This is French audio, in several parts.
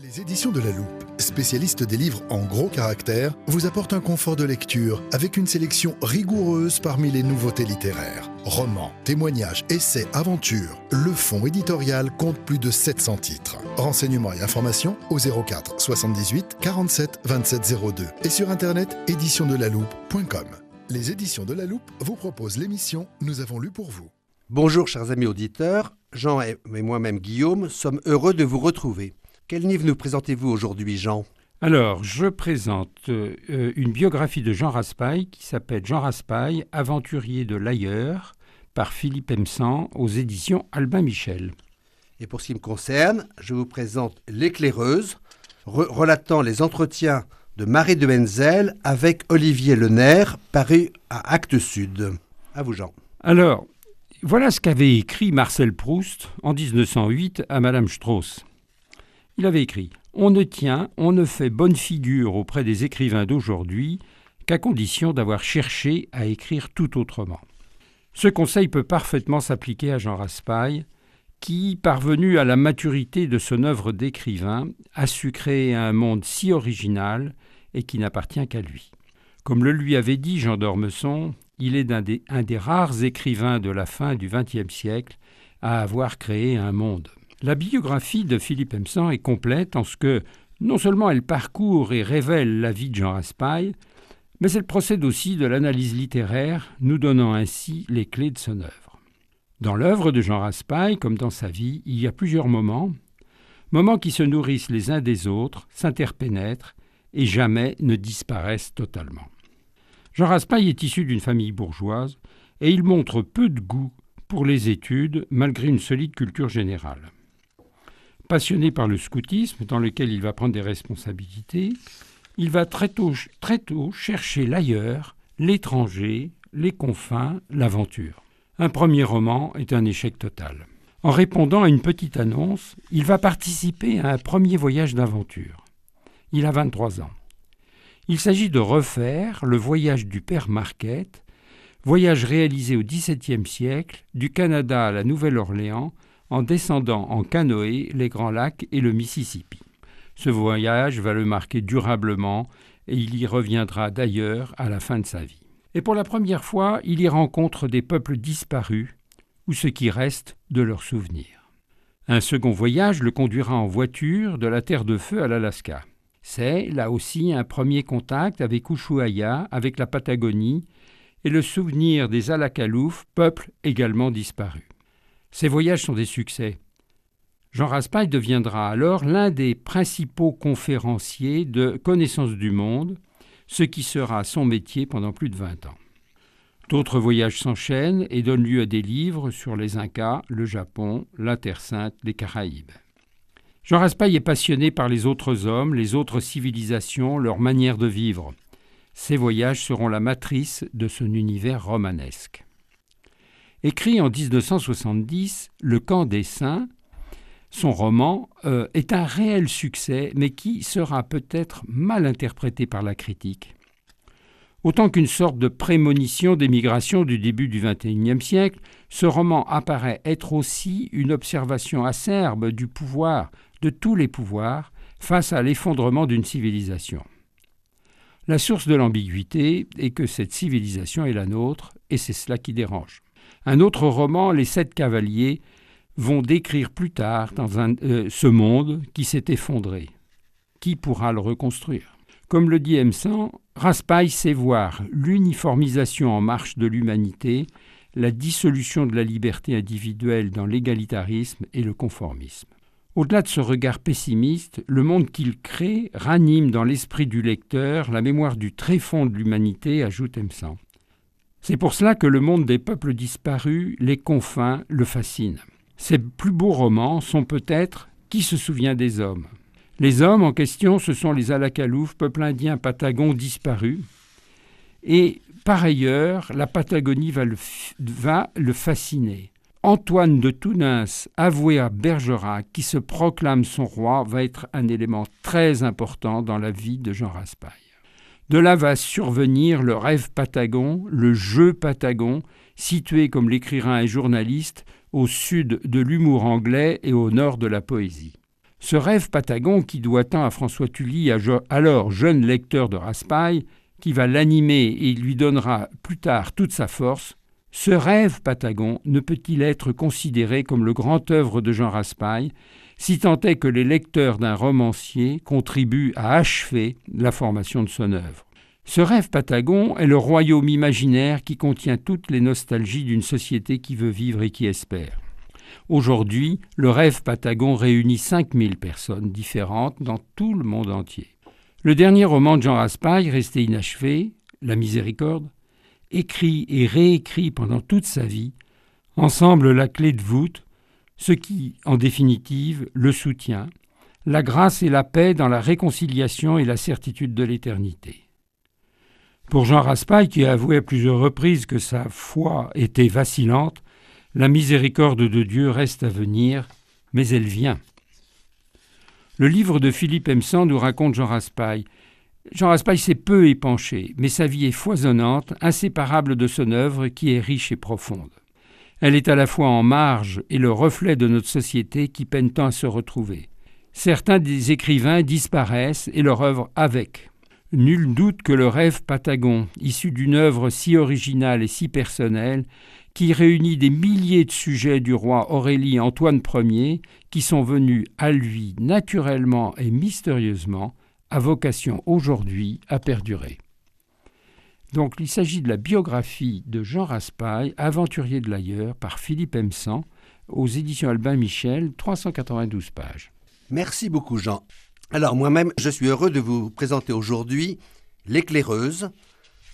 Les éditions de La Loupe, spécialistes des livres en gros caractères, vous apportent un confort de lecture avec une sélection rigoureuse parmi les nouveautés littéraires. Romans, témoignages, essais, aventures, le fonds éditorial compte plus de 700 titres. Renseignements et informations au 04 78 47 27 02 et sur internet éditionsdelaloupe.com. Les éditions de La Loupe vous proposent l'émission Nous avons lu pour vous. Bonjour chers amis auditeurs, Jean et moi-même Guillaume sommes heureux de vous retrouver. Quel livre nous présentez-vous aujourd'hui, Jean ? Alors, je présente une biographie de Jean Raspail qui s'appelle Jean Raspail, aventurier de l'ailleurs, par Philippe Emsan aux éditions Albin Michel. Et pour ce qui me concerne, je vous présente L'éclaireuse, relatant les entretiens de Marie de Henzel avec Olivier Lenaire, paru à Actes Sud. À vous, Jean. Alors, voilà ce qu'avait écrit Marcel Proust en 1908 à Madame Strauss. Il avait écrit « On ne fait bonne figure auprès des écrivains d'aujourd'hui qu'à condition d'avoir cherché à écrire tout autrement. » Ce conseil peut parfaitement s'appliquer à Jean Raspail, qui, parvenu à la maturité de son œuvre d'écrivain, a su créer un monde si original et qui n'appartient qu'à lui. Comme le lui avait dit Jean d'Ormesson, il est un des rares écrivains de la fin du XXe siècle à avoir créé un monde. La biographie de Philippe Emsan est complète en ce que, non seulement elle parcourt et révèle la vie de Jean Raspail, mais elle procède aussi de l'analyse littéraire, nous donnant ainsi les clés de son œuvre. Dans l'œuvre de Jean Raspail, comme dans sa vie, il y a plusieurs moments qui se nourrissent les uns des autres, s'interpénètrent et jamais ne disparaissent totalement. Jean Raspail est issu d'une famille bourgeoise et il montre peu de goût pour les études malgré une solide culture générale. Passionné par le scoutisme, dans lequel il va prendre des responsabilités, il va très tôt chercher l'ailleurs, l'étranger, les confins, l'aventure. Un premier roman est un échec total. En répondant à une petite annonce, il va participer à un premier voyage d'aventure. Il a 23 ans. Il s'agit de refaire le voyage du père Marquette, voyage réalisé au XVIIe siècle, du Canada à la Nouvelle-Orléans, en descendant en canoë les Grands Lacs et le Mississippi. Ce voyage va le marquer durablement et il y reviendra d'ailleurs à la fin de sa vie. Et pour la première fois, il y rencontre des peuples disparus ou ce qui reste de leurs souvenirs. Un second voyage le conduira en voiture de la Terre de Feu à l'Alaska. C'est, là aussi, un premier contact avec Ushuaïa, avec la Patagonie et le souvenir des Alakalouf, peuple également disparu. Ces voyages sont des succès. Jean Raspail deviendra alors l'un des principaux conférenciers de connaissance du monde, ce qui sera son métier pendant plus de 20 ans. D'autres voyages s'enchaînent et donnent lieu à des livres sur les Incas, le Japon, la Terre Sainte, les Caraïbes. Jean Raspail est passionné par les autres hommes, les autres civilisations, leur manière de vivre. Ces voyages seront la matrice de son univers romanesque. Écrit en 1970, Le Camp des Saints, son roman est un réel succès, mais qui sera peut-être mal interprété par la critique. Autant qu'une sorte de prémonition des migrations du début du XXIe siècle, ce roman apparaît être aussi une observation acerbe du pouvoir, de tous les pouvoirs, face à l'effondrement d'une civilisation. La source de l'ambiguïté est que cette civilisation est la nôtre, et c'est cela qui dérange. Un autre roman, Les Sept Cavaliers, vont décrire plus tard ce monde qui s'est effondré. Qui pourra le reconstruire ? Comme le dit Emsan, Raspail sait voir l'uniformisation en marche de l'humanité, la dissolution de la liberté individuelle dans l'égalitarisme et le conformisme. Au-delà de ce regard pessimiste, le monde qu'il crée ranime dans l'esprit du lecteur la mémoire du tréfonds de l'humanité, ajoute Emsan. C'est pour cela que le monde des peuples disparus, les confins, le fascine. Ses plus beaux romans sont peut-être « Qui se souvient des hommes ?» Les hommes en question, ce sont les Alakalouf, peuple indien patagon disparu. Et par ailleurs, la Patagonie va le fasciner. Antoine de Tounens, avoué à Bergerac, qui se proclame son roi, va être un élément très important dans la vie de Jean Raspail. De là va survenir le rêve patagon, le jeu patagon, situé, comme l'écrivain et journaliste, au sud de l'humour anglais et au nord de la poésie. Ce rêve patagon qui doit tant à François Tully, alors jeune lecteur de Raspail, qui va l'animer et lui donnera plus tard toute sa force, ce rêve patagon ne peut-il être considéré comme le grand œuvre de Jean Raspail, si tant est que les lecteurs d'un romancier contribuent à achever la formation de son œuvre. Ce rêve patagon est le royaume imaginaire qui contient toutes les nostalgies d'une société qui veut vivre et qui espère. Aujourd'hui, le rêve patagon réunit 5000 personnes différentes dans tout le monde entier. Le dernier roman de Jean Raspail, resté inachevé, La Miséricorde, écrit et réécrit pendant toute sa vie, ensemble la clé de voûte, ce qui, en définitive, le soutient, la grâce et la paix dans la réconciliation et la certitude de l'éternité. Pour Jean Raspail, qui a avoué à plusieurs reprises que sa foi était vacillante, la miséricorde de Dieu reste à venir, mais elle vient. Le livre de Philippe Emsan nous raconte Jean Raspail. Jean Raspail s'est peu épanché, mais sa vie est foisonnante, inséparable de son œuvre qui est riche et profonde. Elle est à la fois en marge et le reflet de notre société qui peine tant à se retrouver. Certains des écrivains disparaissent et leur œuvre avec. Nul doute que le rêve patagon, issu d'une œuvre si originale et si personnelle, qui réunit des milliers de sujets du roi Aurélie Antoine Ier, qui sont venus à lui naturellement et mystérieusement, a vocation aujourd'hui à perdurer. Donc il s'agit de la biographie de Jean Raspail, aventurier de l'ailleurs, par Philippe Emsan, aux éditions Albin Michel, 392 pages. Merci beaucoup Jean. Alors moi-même, je suis heureux de vous présenter aujourd'hui L'Éclaireuse,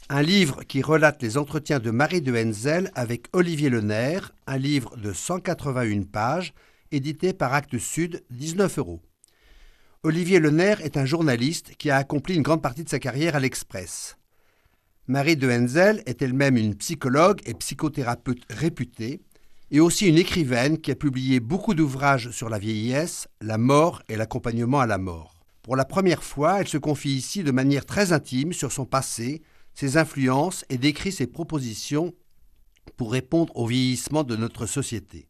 un livre qui relate les entretiens de Marie de Henzel avec Olivier Le Nerf, un livre de 181 pages, édité par Actes Sud, 19 €. Olivier Le Nerf est un journaliste qui a accompli une grande partie de sa carrière à l'Express. Marie de Henzel est elle-même une psychologue et psychothérapeute réputée, et aussi une écrivaine qui a publié beaucoup d'ouvrages sur la vieillesse, la mort et l'accompagnement à la mort. Pour la première fois, elle se confie ici de manière très intime sur son passé, ses influences et décrit ses propositions pour répondre au vieillissement de notre société.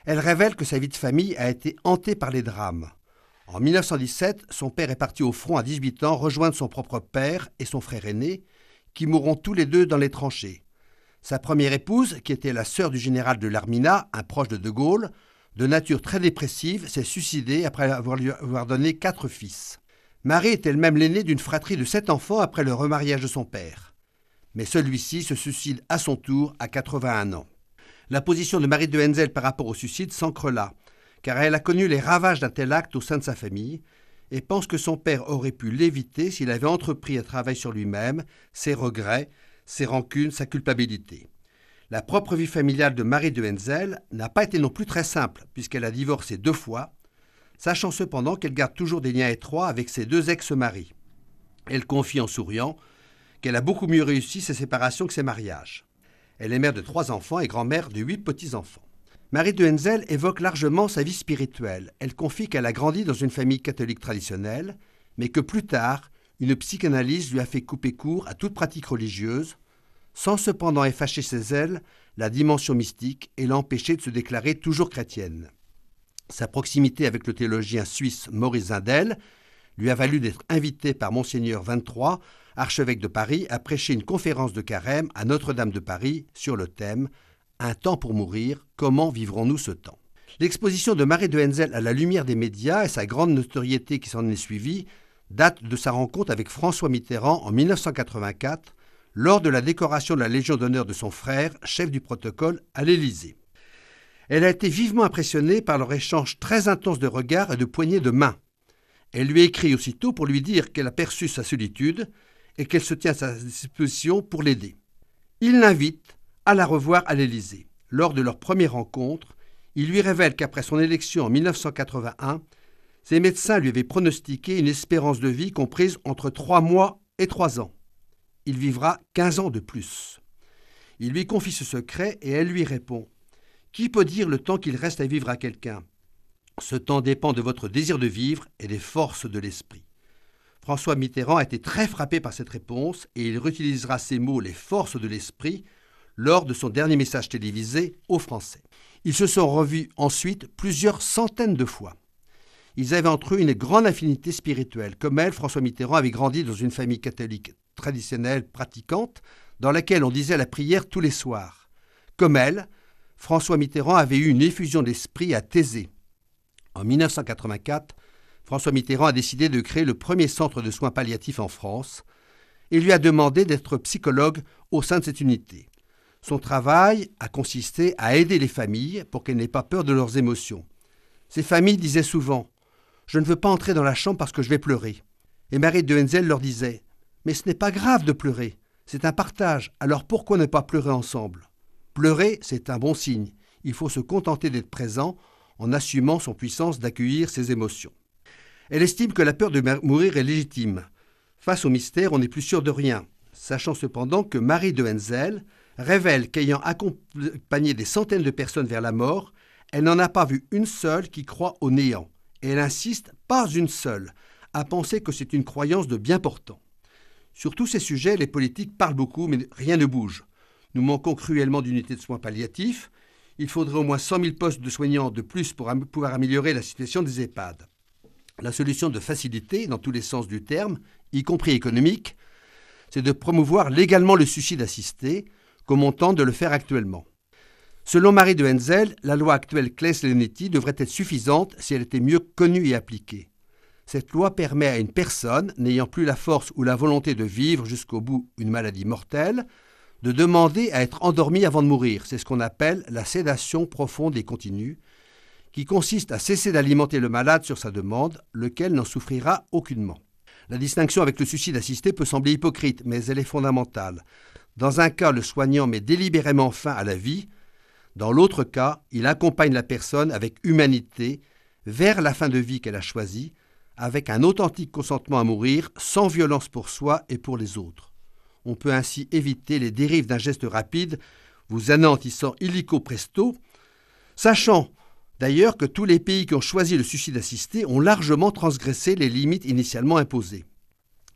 Elle révèle que sa vie de famille a été hantée par les drames. En 1917, son père est parti au front à 18 ans rejoindre son propre père et son frère aîné, qui mourront tous les deux dans les tranchées. Sa première épouse, qui était la sœur du général de l'Armina, un proche de De Gaulle, de nature très dépressive, s'est suicidée après lui avoir donné 4 fils. Marie est elle-même l'aînée d'une fratrie de 7 enfants après le remariage de son père. Mais celui-ci se suicide à son tour à 81 ans. La position de Marie de Henzel par rapport au suicide s'ancre là, car elle a connu les ravages d'un tel acte au sein de sa famille et pense que son père aurait pu l'éviter s'il avait entrepris un travail sur lui-même, ses regrets, ses rancunes, sa culpabilité. La propre vie familiale de Marie de Henzel n'a pas été non plus très simple, puisqu'elle a divorcé 2 fois, sachant cependant qu'elle garde toujours des liens étroits avec ses 2 ex-maris. Elle confie en souriant qu'elle a beaucoup mieux réussi ses séparations que ses mariages. Elle est mère de 3 enfants et grand-mère de 8 petits-enfants. Marie de Henzel évoque largement sa vie spirituelle. Elle confie qu'elle a grandi dans une famille catholique traditionnelle, mais que plus tard, une psychanalyse lui a fait couper court à toute pratique religieuse, sans cependant effacer chez elle la dimension mystique et l'empêcher de se déclarer toujours chrétienne. Sa proximité avec le théologien suisse Maurice Zindel lui a valu d'être invité par Monseigneur 23, archevêque de Paris, à prêcher une conférence de carême à Notre-Dame de Paris sur le thème « Un temps pour mourir, comment vivrons-nous ce temps ?» L'exposition de Marie de Henzel à la lumière des médias et sa grande notoriété qui s'en est suivie date de sa rencontre avec François Mitterrand en 1984, lors de la décoration de la Légion d'honneur de son frère, chef du protocole à l'Élysée. Elle a été vivement impressionnée par leur échange très intense de regards et de poignées de main. Elle lui écrit aussitôt pour lui dire qu'elle a perçu sa solitude et qu'elle se tient à sa disposition pour l'aider. Il l'invite à la revoir à l'Élysée. Lors de leur première rencontre, il lui révèle qu'après son élection en 1981, ses médecins lui avaient pronostiqué une espérance de vie comprise entre 3 mois et 3 ans. Il vivra 15 ans de plus. Il lui confie ce secret et elle lui répond « Qui peut dire le temps qu'il reste à vivre à quelqu'un ? Ce temps dépend de votre désir de vivre et des forces de l'esprit. » François Mitterrand a été très frappé par cette réponse et il réutilisera ces mots « les forces de l'esprit » lors de son dernier message télévisé aux Français. Ils se sont revus ensuite plusieurs centaines de fois. Ils avaient entre eux une grande affinité spirituelle. Comme elle, François Mitterrand avait grandi dans une famille catholique traditionnelle, pratiquante, dans laquelle on disait la prière tous les soirs. Comme elle, François Mitterrand avait eu une effusion d'esprit à Thésée. En 1984, François Mitterrand a décidé de créer le premier centre de soins palliatifs en France et lui a demandé d'être psychologue au sein de cette unité. Son travail a consisté à aider les familles pour qu'elles n'aient pas peur de leurs émotions. Ces familles disaient souvent « Je ne veux pas entrer dans la chambre parce que je vais pleurer ». Et Marie de Henzel leur disait « Mais ce n'est pas grave de pleurer, c'est un partage, alors pourquoi ne pas pleurer ensemble ?» Pleurer, c'est un bon signe. Il faut se contenter d'être présent en assumant son puissance d'accueillir ses émotions. Elle estime que la peur de mourir est légitime. Face au mystère, on n'est plus sûr de rien, sachant cependant que Marie de Henzel révèle qu'ayant accompagné des centaines de personnes vers la mort, elle n'en a pas vu une seule qui croit au néant. Et elle insiste, pas une seule, à penser que c'est une croyance de bien portant. Sur tous ces sujets, les politiques parlent beaucoup, mais rien ne bouge. Nous manquons cruellement d'unités de soins palliatifs. Il faudrait au moins 100 000 postes de soignants de plus pour pouvoir améliorer la situation des EHPAD. La solution de facilité, dans tous les sens du terme, y compris économique, c'est de promouvoir légalement le suicide assisté, comme on tente de le faire actuellement. Selon Marie de Henzel, la loi actuelle Claeys-Leonetti devrait être suffisante si elle était mieux connue et appliquée. Cette loi permet à une personne n'ayant plus la force ou la volonté de vivre jusqu'au bout une maladie mortelle de demander à être endormie avant de mourir. C'est ce qu'on appelle la sédation profonde et continue, qui consiste à cesser d'alimenter le malade sur sa demande, lequel n'en souffrira aucunement. La distinction avec le suicide assisté peut sembler hypocrite, mais elle est fondamentale. Dans un cas, le soignant met délibérément fin à la vie. Dans l'autre cas, il accompagne la personne avec humanité vers la fin de vie qu'elle a choisie, avec un authentique consentement à mourir, sans violence pour soi et pour les autres. On peut ainsi éviter les dérives d'un geste rapide, vous anéantissant illico presto, sachant d'ailleurs que tous les pays qui ont choisi le suicide assisté ont largement transgressé les limites initialement imposées.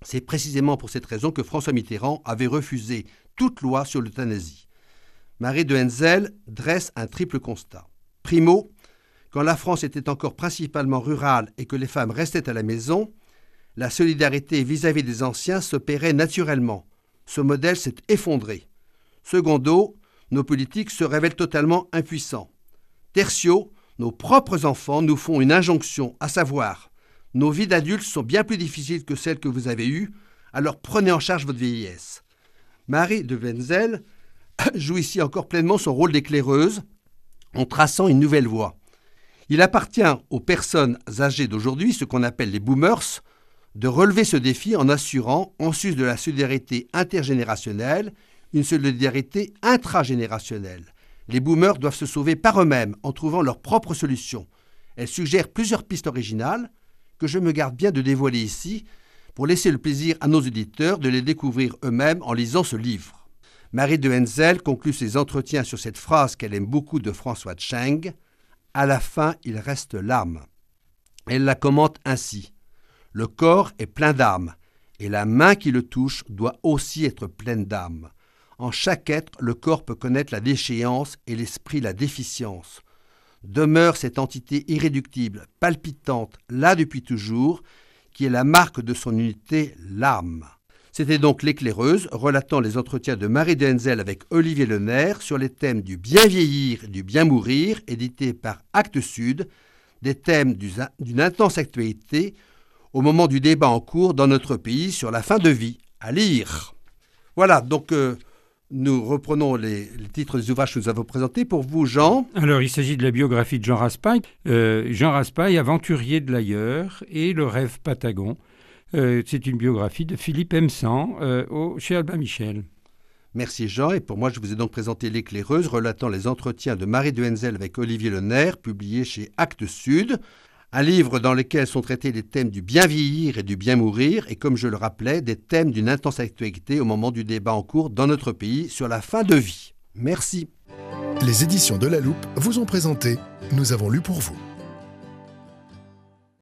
C'est précisément pour cette raison que François Mitterrand avait refusé toute loi sur l'euthanasie. Marie de Henzel dresse un triple constat. Primo, quand la France était encore principalement rurale et que les femmes restaient à la maison, la solidarité vis-à-vis des anciens s'opérait naturellement. Ce modèle s'est effondré. Secondo, nos politiques se révèlent totalement impuissants. Tertio, nos propres enfants nous font une injonction, à savoir « Nos vies d'adultes sont bien plus difficiles que celles que vous avez eues, alors prenez en charge votre vieillesse. » Marie de Henzel joue ici encore pleinement son rôle d'éclaireuse en traçant une nouvelle voie. Il appartient aux personnes âgées d'aujourd'hui, ce qu'on appelle les boomers, de relever ce défi en assurant, en sus de la solidarité intergénérationnelle, une solidarité intragénérationnelle. Les boomers doivent se sauver par eux-mêmes en trouvant leurs propres solutions. Elle suggère plusieurs pistes originales que je me garde bien de dévoiler ici pour laisser le plaisir à nos auditeurs de les découvrir eux-mêmes en lisant ce livre. Marie de Henzel conclut ses entretiens sur cette phrase qu'elle aime beaucoup de François Tscheng « À la fin, il reste l'âme ». Elle la commente ainsi « Le corps est plein d'âme, et la main qui le touche doit aussi être pleine d'âme. En chaque être, le corps peut connaître la déchéance et l'esprit la déficience. Demeure cette entité irréductible, palpitante, là depuis toujours, qui est la marque de son unité, l'âme. » C'était donc l'éclaireuse, relatant les entretiens de Marie de Henzel avec Olivier Lenaire sur les thèmes du bien vieillir et du bien mourir, édité par Actes Sud, des thèmes d'une intense actualité au moment du débat en cours dans notre pays sur la fin de vie. À lire. Voilà, donc nous reprenons les titres des ouvrages que nous avons présentés. Pour vous, Jean. Alors, il s'agit de la biographie de Jean Raspail. Jean Raspail, aventurier de l'ailleurs et le rêve patagon. C'est une biographie de Philippe Emsan chez Albin Michel. Merci Jean, et pour moi je vous ai donc présenté L'éclaireuse, relatant les entretiens de Marie de Henzel avec Olivier Lenaire, publié chez Actes Sud, un livre dans lequel sont traités les thèmes du bien vieillir et du bien mourir, et comme je le rappelais, des thèmes d'une intense actualité au moment du débat en cours dans notre pays sur la fin de vie. Merci. Les éditions de La Loupe vous ont présenté « Nous avons lu pour vous ».